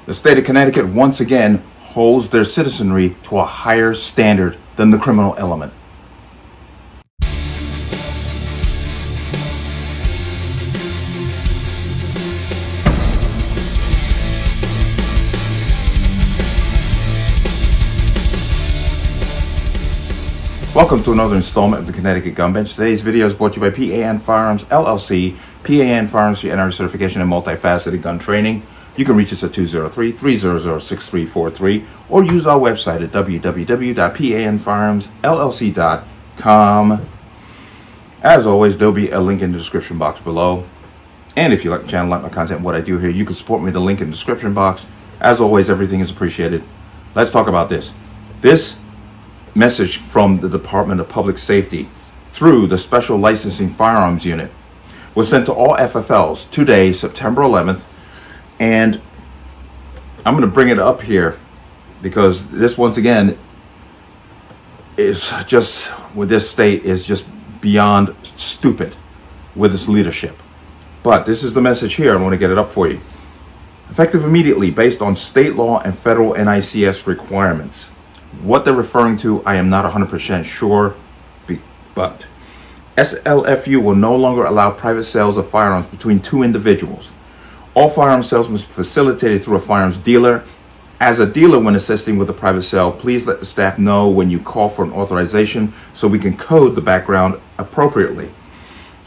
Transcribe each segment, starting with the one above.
The state of Connecticut once again holds their citizenry to a higher standard than the criminal element. Welcome to another installment of the Connecticut Gun Bench. Today's video is brought to you by P.A.N. Firearms, LLC. P.A.N. Firearms for NRA certification and multifaceted gun training. You can reach us at 203-300-6343 or use our website at www.panfirearmsllc.com. As always, there'll be a link in the description box below. And if you like the channel, like my content, what I do here, you can support me. The link in the description box. As always, everything is appreciated. Let's talk about this. This message from the Department of Public Safety through the Special Licensing Firearms Unit was sent to all FFLs today, September 11th. And I'm going to bring it up here because this, once again, is just, with this state, is just beyond stupid with its leadership. But this is the message here. I want to get it up for you. Effective immediately based on state law and federal NICS requirements. What they're referring to, I am not 100% sure, but SLFU will no longer allow private sales of firearms between two individuals. All firearms sales must be facilitated through a firearms dealer. As a dealer, when assisting with a private sale, please let the staff know when you call for an authorization so we can code the background appropriately.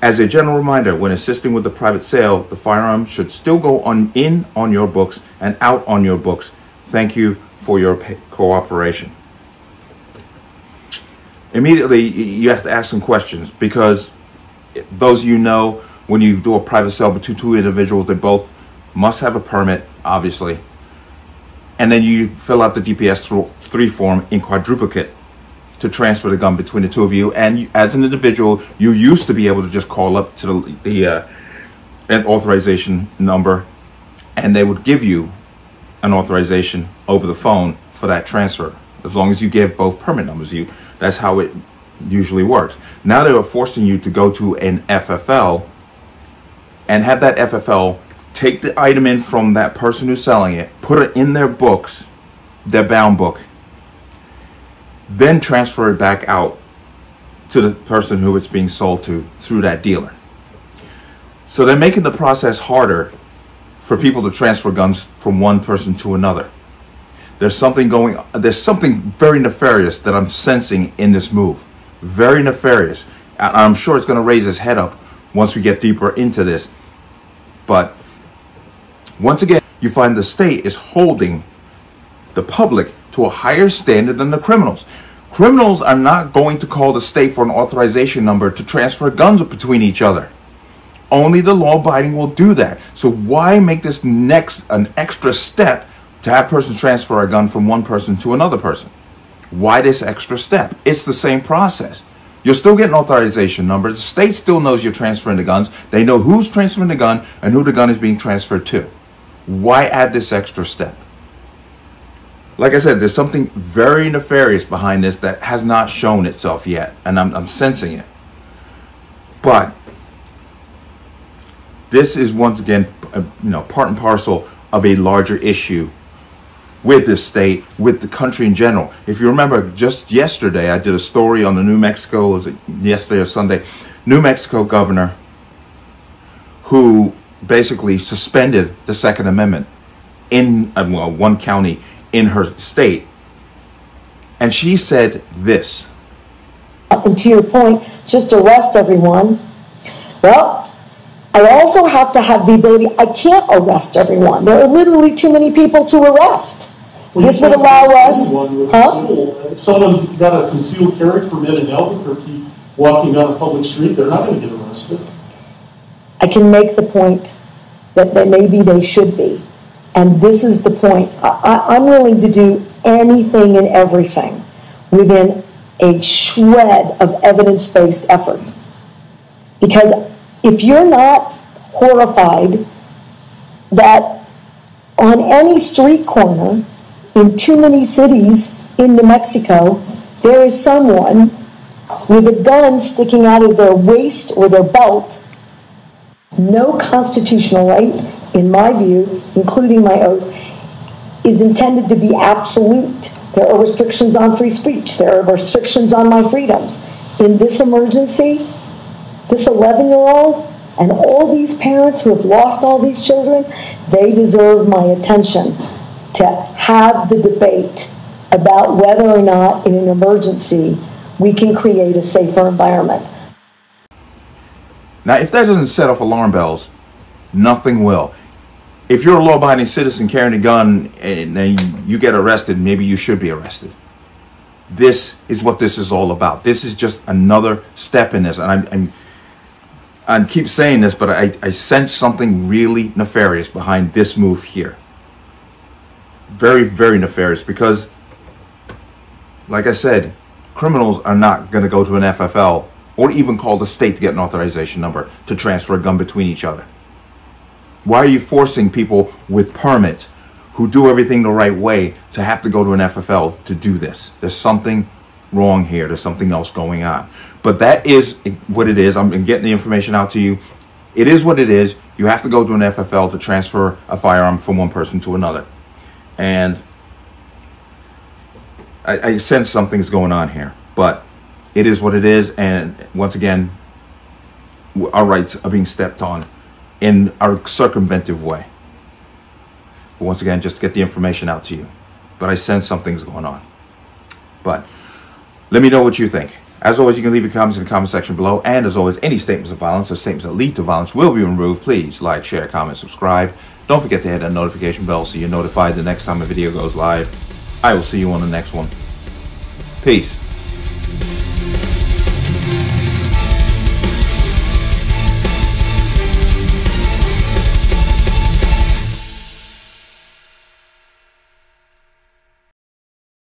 As a general reminder, when assisting with the private sale, the firearm should still go on your books and out on your books. Thank you for your cooperation. Immediately, you have to ask some questions because those you know, when you do a private sale between two individuals, they both must have a permit, obviously. And then you fill out the DPS-3 form in quadruplicate to transfer the gun between the two of you. And as an individual, you used to be able to just call up to an authorization number, and they would give you an authorization over the phone for that transfer, as long as you give both permit numbers. That's how it usually works. Now they are forcing you to go to an FFL and have that FFL take the item in from that person who's selling it, put it in their books, their bound book, then transfer it back out to the person who it's being sold to through that dealer. So they're making the process harder for people to transfer guns from one person to another. There's something very nefarious that I'm sensing in this move. Very nefarious. I'm sure it's going to raise its head up once we get deeper into this. But once again, you find the state is holding the public to a higher standard than the criminals. Criminals are not going to call the state for an authorization number to transfer guns between each other. Only the law-abiding will do that. So why make this an extra step to have persons transfer a gun from one person to another person? Why this extra step? It's the same process. You're still getting authorization numbers. The state still knows you're transferring the guns. They know who's transferring the gun and who the gun is being transferred to. Why add this extra step? Like I said, there's something very nefarious behind this that has not shown itself yet, and I'm sensing it. But this is once again, part and parcel of a larger issue with this state, with the country in general. If you remember, just yesterday, I did a story on the New Mexico, was it yesterday or Sunday, New Mexico governor who basically suspended the Second Amendment in one county in her state. And she said this. And to your point, just arrest everyone. Well, I also have to have the ability, I can't arrest everyone. There are literally too many people to arrest. Well, this would allow us, if someone's got a concealed carry permit in Albuquerque walking down a public street, they're not going to get arrested. I can make the point that maybe they should be. And this is the point. I'm willing to do anything and everything within a shred of evidence-based effort. Because if you're not horrified that on any street corner in too many cities in New Mexico, there is someone with a gun sticking out of their waist or their belt, no constitutional right, in my view, including my oath, is intended to be absolute. There are restrictions on free speech. There are restrictions on my freedoms. In this emergency, this 11-year-old and all these parents who have lost all these children, they deserve my attention to have the debate about whether or not in an emergency we can create a safer environment. Now, if that doesn't set off alarm bells, nothing will. If you're a law-abiding citizen carrying a gun and you get arrested, maybe you should be arrested. This is what this is all about. This is just another step in this. And I keep saying this, but I sense something really nefarious behind this move here. Very, very nefarious, because, like I said, criminals are not going to go to an FFL or even call the state to get an authorization number to transfer a gun between each other. Why are you forcing people with permits who do everything the right way to have to go to an FFL to do this? There's something wrong here. There's something else going on. But that is what it is. I'm getting the information out to you. It is what it is. You have to go to an FFL to transfer a firearm from one person to another. And I sense something's going on here. But it is what it is. And once again, our rights are being stepped on in a circumventive way. But once again, just to get the information out to you. But I sense something's going on. But let me know what you think. As always, you can leave your comments in the comment section below. And as always, any statements of violence or statements that lead to violence will be removed. Please like, share, comment, subscribe. Don't forget to hit that notification bell so you're notified the next time a video goes live. I will see you on the next one. Peace.